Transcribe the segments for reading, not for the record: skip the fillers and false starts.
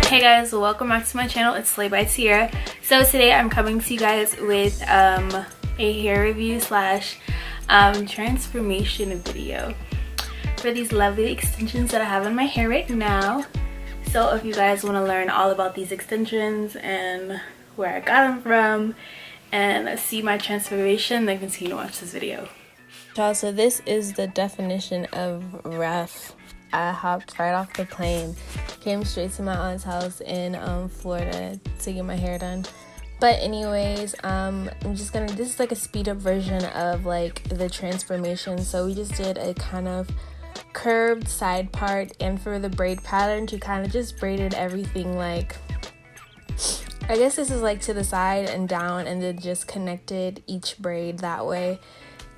Hey guys, welcome back to my channel. It's Slaybyciara. So today I'm coming to you guys with a hair review slash transformation video for these lovely extensions that I have in my hair right now. So if you guys want to learn all about these extensions and where I got them from and see my transformation, then continue to watch this video. So this is the definition of rough. I hopped right off the plane, came straight to my aunt's house in Florida to get my hair done. But anyways, I'm just gonna, this is like a speed up version of like the transformation. So we just did a kind of curved side part, and for the braid pattern, she kind of just braided everything like, I guess this is like to the side and down, and then just connected each braid that way.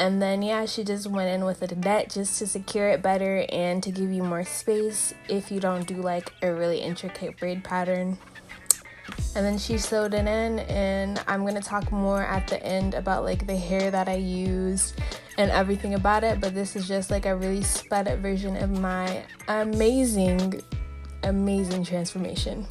And then yeah, she just went in with a net just to secure it better and to give you more space if you don't do like a really intricate braid pattern. And then she sewed it in, and I'm gonna talk more at the end about like the hair that I used and everything about it, but this is just like a really sped up version of my amazing transformation.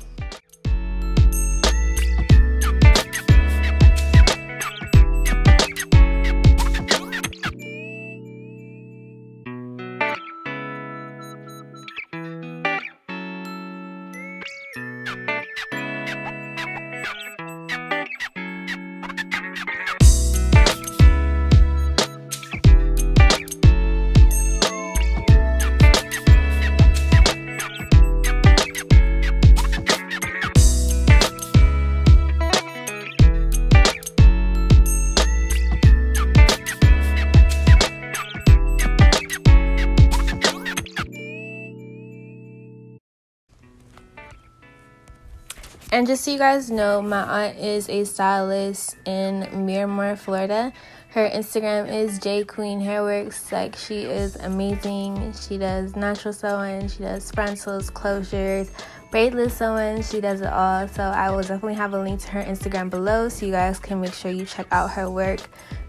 And just so you guys know, my aunt is a stylist in Miramar, Florida. Her Instagram is jqueenhairworks. Like, she is amazing. She does natural sewing, she does frontals, closures, braidless sewing. She does it all. So I will definitely have a link to her Instagram below so you guys can make sure you check out her work,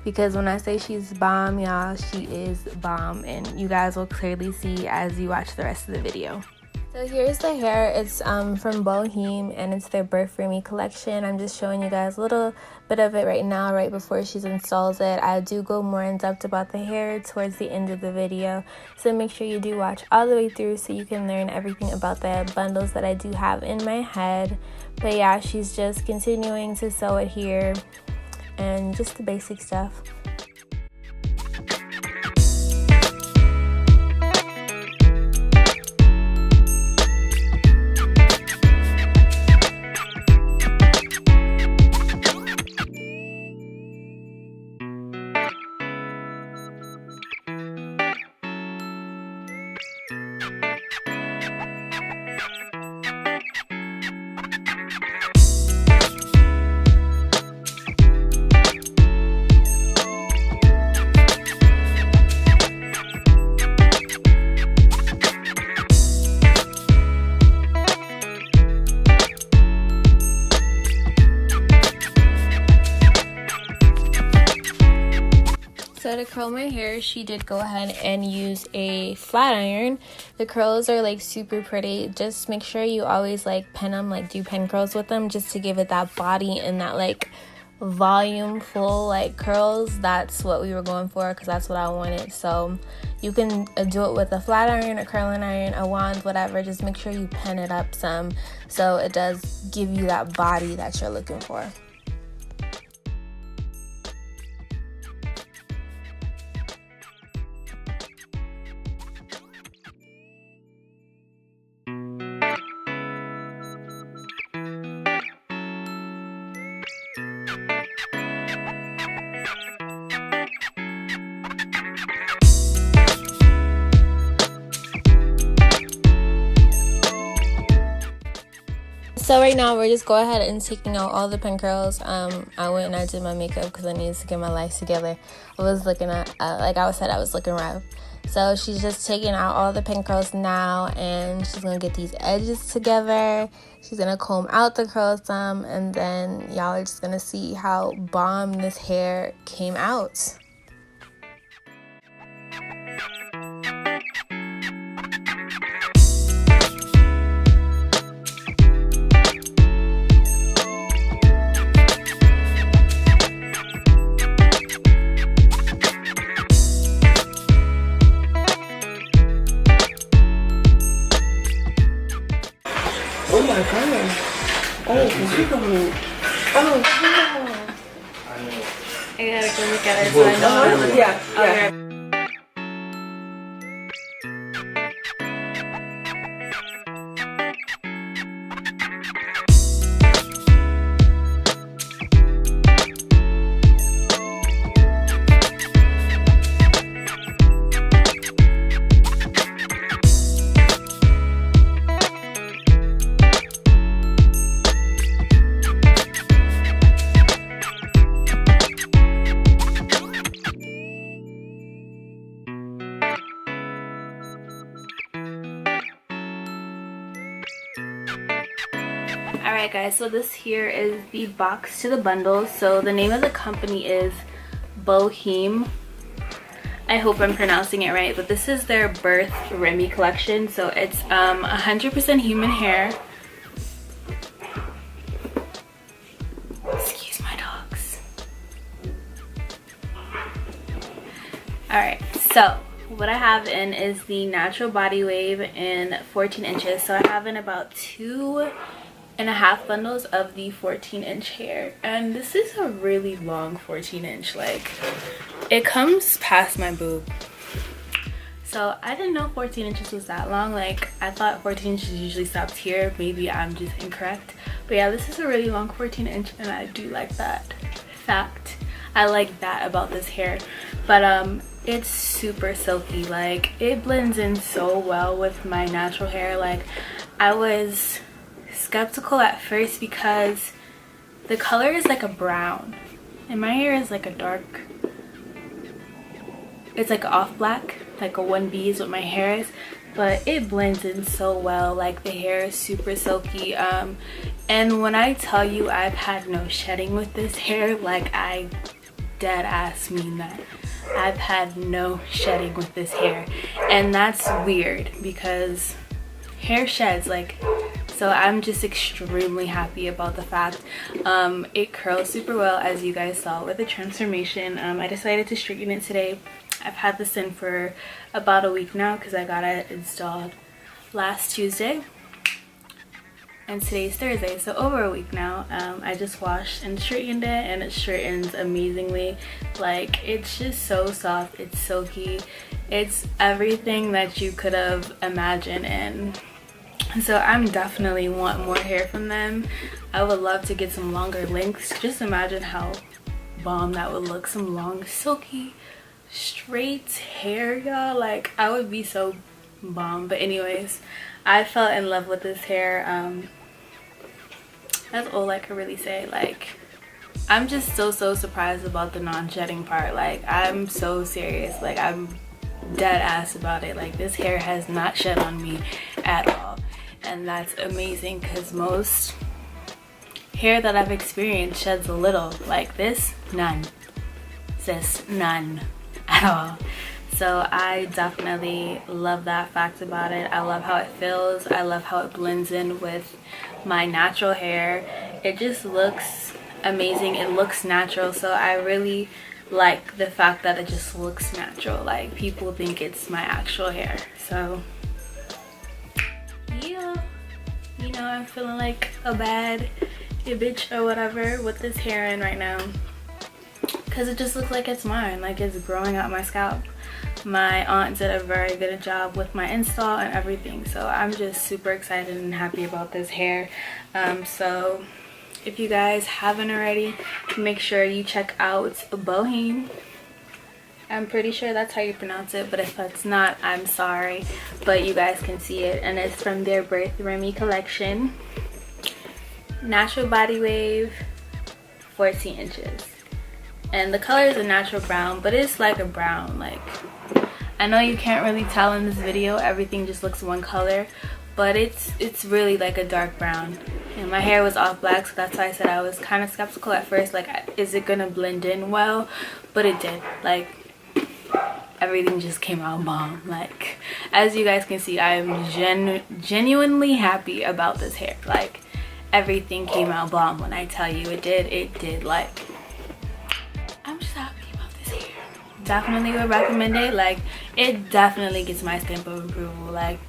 because when I say she's bomb, y'all, she is bomb, and you guys will clearly see as you watch the rest of the video. So here's the hair. It's from Bohyme, and it's their Remi Collection. I'm just showing you guys a little bit of it right now, right before she installs it. I do go more in depth about the hair towards the end of the video, so make sure you do watch all the way through so you can learn everything about the bundles that I do have in my head. But yeah, she's just continuing to sew it here and just the basic stuff. So to curl my hair, she did go ahead and use a flat iron. The curls are like super pretty. Just make sure you always like pin them, like do pin curls with them, just to give it that body and that like volume full like curls. That's what we were going for, because that's what I wanted. So you can do it with a flat iron, a curling iron, a wand, whatever. Just make sure you pin it up some so it does give you that body that you're looking for. So right now we're just go ahead and taking out all the pin curls. I went and I did my makeup because I needed to get my life together. I was looking at, like I said, I was looking rough. So she's just taking out all the pin curls now, and she's gonna get these edges together. She's gonna comb out the curls some, and then y'all are just gonna see how bomb this hair came out. Oh my god. Oh, beautiful. Oh, wow. I gotta go look at it so I know what it looks like. Yeah, Okay. yeah. Alright guys, so this here is the box to the bundle. So the name of the company is Bohyme. I hope I'm pronouncing it right, but this is their birth Remi collection. So it's 100% human hair. Excuse my dogs. Alright, so what I have in is the natural body wave in 14 inches. So I have in about 2.5 bundles of the 14-inch hair, and this is a really long 14-inch. like it comes past my boob, so I didn't know 14 inches was that long. Like I thought 14 inches usually stopped here. Maybe I'm just incorrect, but yeah, this is a really long 14-inch, and I do like that fact. I like that about this hair. But it's super silky. Like it blends in so well with my natural hair. Like I was skeptical at first because the color is like a brown and my hair is like a dark, it's like off black, like a 1B is what my hair is, but it blends in so well. Like the hair is super silky, and when I tell you I've had no shedding with this hair, like I dead ass mean that. I've had no shedding with this hair, and that's weird because hair sheds, like, so I'm just extremely happy about the fact. It curls super well, as you guys saw with the transformation. I decided to straighten it today. I've had this in for about a week now because I got it installed last Tuesday and today's Thursday, so over a week now. I just washed and straightened it, and it straightens amazingly. Like it's just so soft, it's silky, it's everything that you could have imagined. And so I'm definitely want more hair from them. I would love to get some longer lengths. Just imagine how bomb that would look, some long silky straight hair, y'all. Like I would be so bomb. But anyways, I fell in love with this hair. That's all I could really say. Like I'm just so surprised about the non-shedding part. Like I'm so serious. Like I'm dead ass about it. Like this hair has not shed on me at all, and that's amazing because most hair that I've experienced sheds a little. Like this, none. Sis, none at all. So I definitely love that fact about it. I love how it feels. I love how it blends in with my natural hair. It just looks amazing. It looks natural. So I really like the fact that it just looks natural. Like people think it's my actual hair. So yeah, you know, I'm feeling like a bad bitch or whatever with this hair in right now, because it just looks like it's mine. Like it's growing out my scalp. My aunt did a very good job with my install and everything, so I'm just super excited and happy about this hair. So if you guys haven't already, make sure you check out Bohyme. I'm pretty sure that's how you pronounce it, but if that's not, I'm sorry, but you guys can see it, and it's from their birth Remi Collection. Natural body wave, 14 inches, and the color is a natural brown, but it's like a brown. Like I know you can't really tell in this video, everything just looks one color, but it's really like a dark brown. And my hair was off black, so that's why I said I was kind of skeptical at first, like is it gonna blend in well? But it did. Like everything just came out bomb. Like as you guys can see, I am genuinely happy about this hair. Like everything came out bomb. When I tell you it did. Like I'm just happy about this hair. Definitely would recommend it. Like it definitely gets my stamp of approval. Like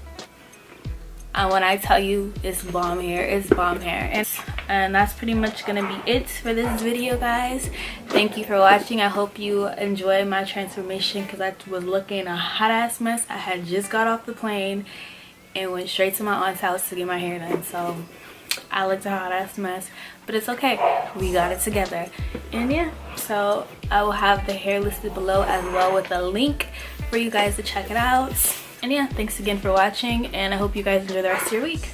When I tell you it's bomb hair, it's bomb hair. And that's pretty much gonna be it for this video, guys. Thank you for watching. I hope you enjoyed my transformation, because I was looking a hot ass mess. I had just got off the plane and went straight to my aunt's house to get my hair done, so I looked a hot ass mess, but it's okay, we got it together. And yeah, so I will have the hair listed below as well with a link for you guys to check it out. And yeah, thanks again for watching, and I hope you guys enjoy the rest of your week.